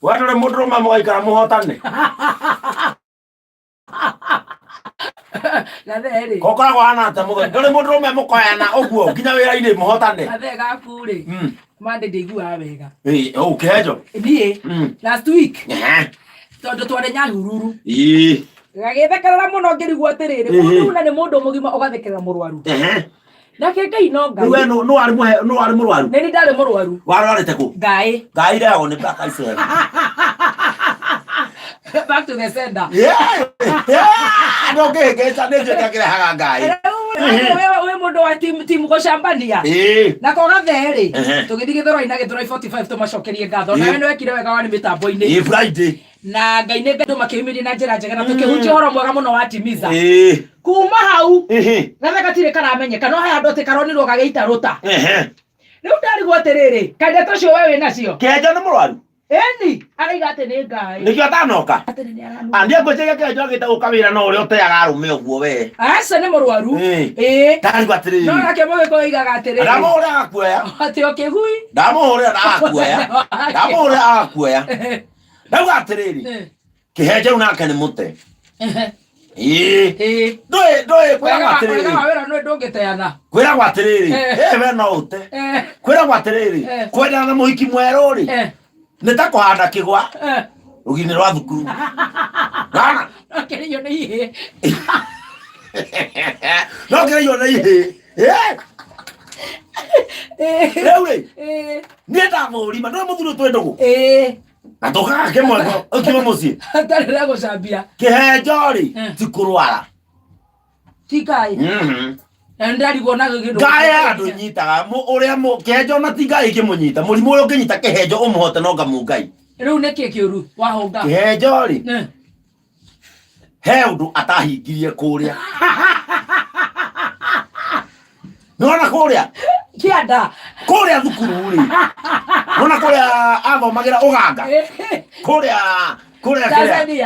Watu le mudro mamoika muhotane. Gatheri. Kokora kwana ta mugo. Ndole mudro memokoyana oguo kinya wira ine muhotane. Gathega kure. Mande ndigua wega. Kejo. Nie. Last week. Tondu tware Nyahururu. Gagĩthekerera mũno ngĩrigwo atĩrĩrĩ mũndũ na nĩ mũndũ mũgima ũgathekerera mũrwaru. Nake Ngai no Ngai. We no arĩ mũrwaru. Nĩ ni ndarĩ mũrwaru. Warwarĩte kũ? Ngai. Ngai leo nĩ back I said. Back to the sender. No ngĩhĩngĩca nĩ njũĩ kĩrehaga Ngai. We mũndũ wa timu gũcambania. Na ko Gatherĩ. Tũgĩthiĩ Gĩthũrai na Gĩthũrai 45 tũmacokerie ngatho. Nawe nĩ wekire wega wa nĩ mĩtambo-inĩ. Friday. Na Ngai nĩ andũ makĩyumĩria na njĩra njega na tũkĩhunjia ũhoro mwega mũno wa Timiza. Kuma hau Gathe gatirĩ karamenyeka no haya andũ atĩ karonirwo gagĩita rũta. Rĩu ndarigwo atĩrĩrĩ kaĩ ndeto cio we wĩ nacio. Kenjo nĩ mũrwaru. Eni araiga atĩ nĩ Ngai. Nĩkĩo atanoka. Andĩ ngwĩciria Kenjo agĩte gũka wĩra no ũrĩa ũteaga arũme ũguo we. Aca nĩ mũrwaru. Ndarigwo atĩrĩrĩ. No nake Mũgĩkũyũ oigaga atĩrĩrĩ. Ndamũhũrĩra agakuoya. Atĩ o kĩhui. Ndamũhũrĩra agakuoya. Ndauga atĩrĩrĩ. Kĩhenjo nake nĩ mũte. Ndũĩ kwĩragwo atĩrĩrĩ. Kwĩragwo atĩrĩrĩ. We no ũte. Kwĩragwo atĩrĩrĩ. Kwendana na mũhiki mwerũ-rĩ. Nĩ ta kũhanda kĩgwa. Rũgi-inĩ rwa thukuru. Rana. No kĩrĩo nĩ ihĩ. No kĩrĩo nĩ ihĩ. Rĩu-rĩ. Niĩ ndamũrima ndũĩ mũthuri twĩ ndũgũ. Na tũkaga kĩmwe ũkiuma mũciĩ. Atarĩ na gũcambia. Kĩhenjo-rĩ ti kũrwara. Ti Ngai. Ndarigwo na gĩkĩndũ. Ngai andũ nyitaga ũrĩa Kĩhenjo na ti Ngai kĩmũnyita. Mũrimũ ũyũ ũngĩnyita Kĩhenjo ũmũhote no ngamu Ngai. Rĩu nĩkĩ kĩũru wahũnga. Kĩhenjo-rĩ he ũndũ atahingirie kũrĩa. Nĩwona kũrĩa? Kĩanda. Kũrĩa thukuru-rĩ. Nĩwona kũrĩa athomagĩra ũganga. Kũrĩa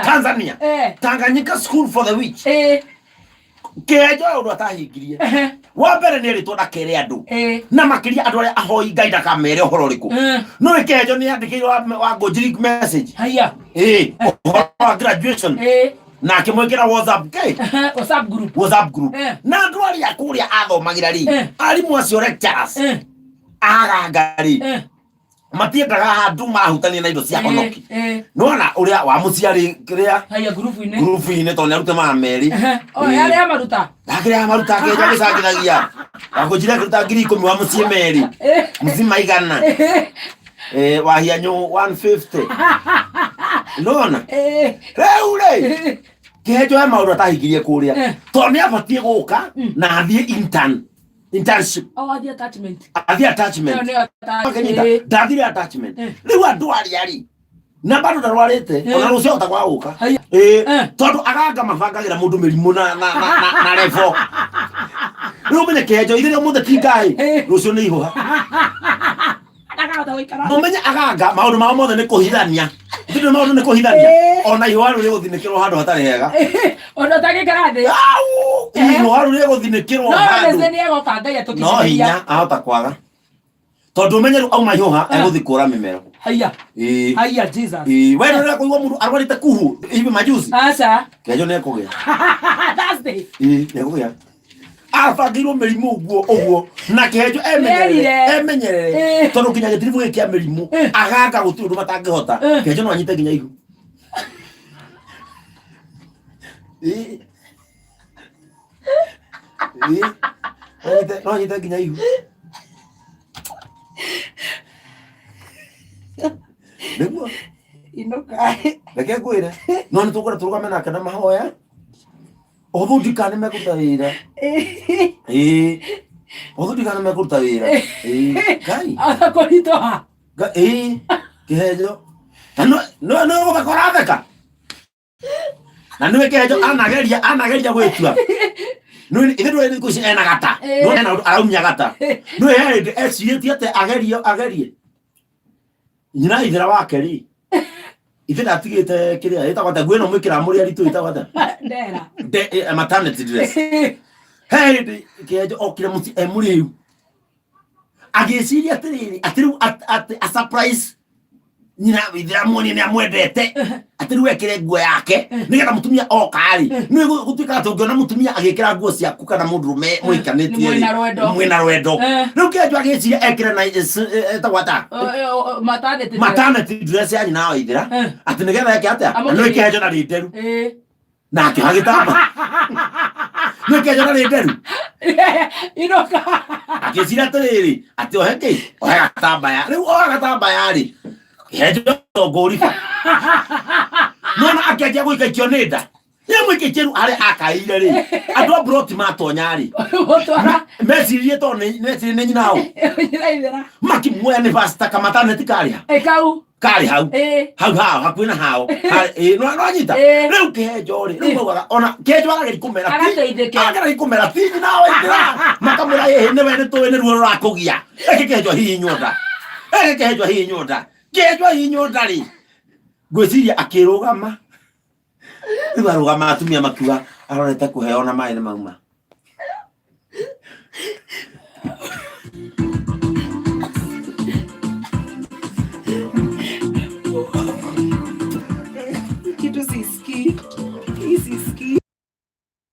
Tanzania. Tanganyika School for the Witch. Kĩhenjo ũndũ atahingirie. Wa mbere nĩ erĩtwo ndakere andũ. Na makĩria andũ arĩa ahoi Ngai ndakamere ũhoro ũrĩkũ. No Kĩhenjo nĩ andĩkĩirwo wa Ngũnjiri message. Haya. Ũhoro wa graduation. Na akĩmwĩkĩra WhatsApp group. Na andũ arĩa kũrĩa athomagĩra-rĩ, arimũ acio lecturers aganga-rĩ matiendaga handũ mahutania na indo cia honoki. Nĩwona ũrĩa wa mũciarĩ kĩrĩa group-inĩ tondũ nĩarute mamerĩ. Yarĩ amaruta. Ndakĩrĩ amaruta Kĩhenjo agĩcangithagia. Wangũnjiri akĩruta 10,000 wa mũciĩ merĩ. Mũcima 100. Wahianyũ 150. Nĩwona? Rĩu-rĩ Kĩhenjo he maũndũ atahingirie kũrĩa. Tondũ nĩabatiĩ gũka na athiĩ internship. Athiĩ attachment. Athiĩ attachment. Ndathire attachment. Rĩu andũ arĩa-rĩ na bado ndarwarĩte ona rũcio ahota kwaga gũka. Tondũ aganga mabangagĩra mũndũ mĩrimũ na revo. Rĩu ũmenye Kĩhenjo ithe ũmũthĩ ti Ngai rũcio nĩ ihũha. Mũmenye aganga maũndũ mao mothe nĩ kũhithania. Ndĩrĩ maũndũ nĩ kũhithania. Ona ihũha rĩu rĩgũthinĩkĩrwo handũ hatarĩ hega. Ona ũtagĩkara thĩ. Ihũha rĩu rĩgũthinĩkĩrwo handũ. No hinya ahota kwaga. Tondũ ũmenye rĩu auma ihũha egũthiĩ kũra mĩmero. Haya. Haya Jesus. We nĩ kũigua mũndũ arwarĩte kuhu hivi majuzi. Aca. Kĩhenjo nĩekũgĩa. Thursday. Nĩekũgĩa. Abangĩirwo mĩrimũ ũguo na Kĩhenjo emenyerere tondũ nginya gĩtiribu gĩkĩ kĩa mĩrimũ aganga gũtirĩ ũndũ matangĩhota. Kĩhenjo no anyite nginya ihu. No anyite nginya ihu. Nĩguo Inoka. reke ngwĩre no nĩtũkwenda tũrũgame nake na mahoya ũthũ ndikane mekũruta wĩra. Ũthũ ndikane mekũruta wĩra. Ngai akũritũha. Kĩhenjo no gũtheka theka na nĩwe Kĩhenjo anageria gwĩtua. Ithe ndũĩ thikũ ici ena gata no ena araumia gata. Nĩwe he hĩndĩ ecirĩtie atĩ agerie nyina ithera wake-rĩ ithe ndatigĩte kĩrĩa ĩtagwo atĩa nguo ĩno mwĩkĩraga mũrĩ aritũ ĩtagwo atĩa maternity dress. He hĩndĩ Kĩhenjo okire mũciĩ e mũrĩu agĩciria atĩrĩrĩ atĩ rĩu a surprise nyina withira muoni ni amwendete ati riu ekire nguo yake nigetha mutumia okari ni gutuika tungiona mutumia agikira nguo ciaku kana mundurume muikanitie mwina rwendo riu Kenjo agiciria ekire na etagwata maternity dress ya nyina wa ithira ati nigetha eke atia no Kenjo na rinderu na akihagitamba no Kenjo na rinderu inoka agiciria atiriri ati oheke ohegatambaya riu ohegatambaya ri Kenjo ngoriba nona akenja guikaikia nenda yamwikikiru ari akaire ri andu abroti matonyari mecirie to neci ni nyinao makimwoya ni pastor kamaternity karia kari hau hakwina hao no anyita riu Kenjo ri riu maugaga ona Kenjo agari kumera ti nyinao ithira makamwira niwe ni tuwe ni ruo rurakugia Kenjo hinyonda Kenjo hinyonda Kenjo hinyonda ri gwiciria akirugama riu arugama atumia makiuga arorete kuheo na mai ni mauma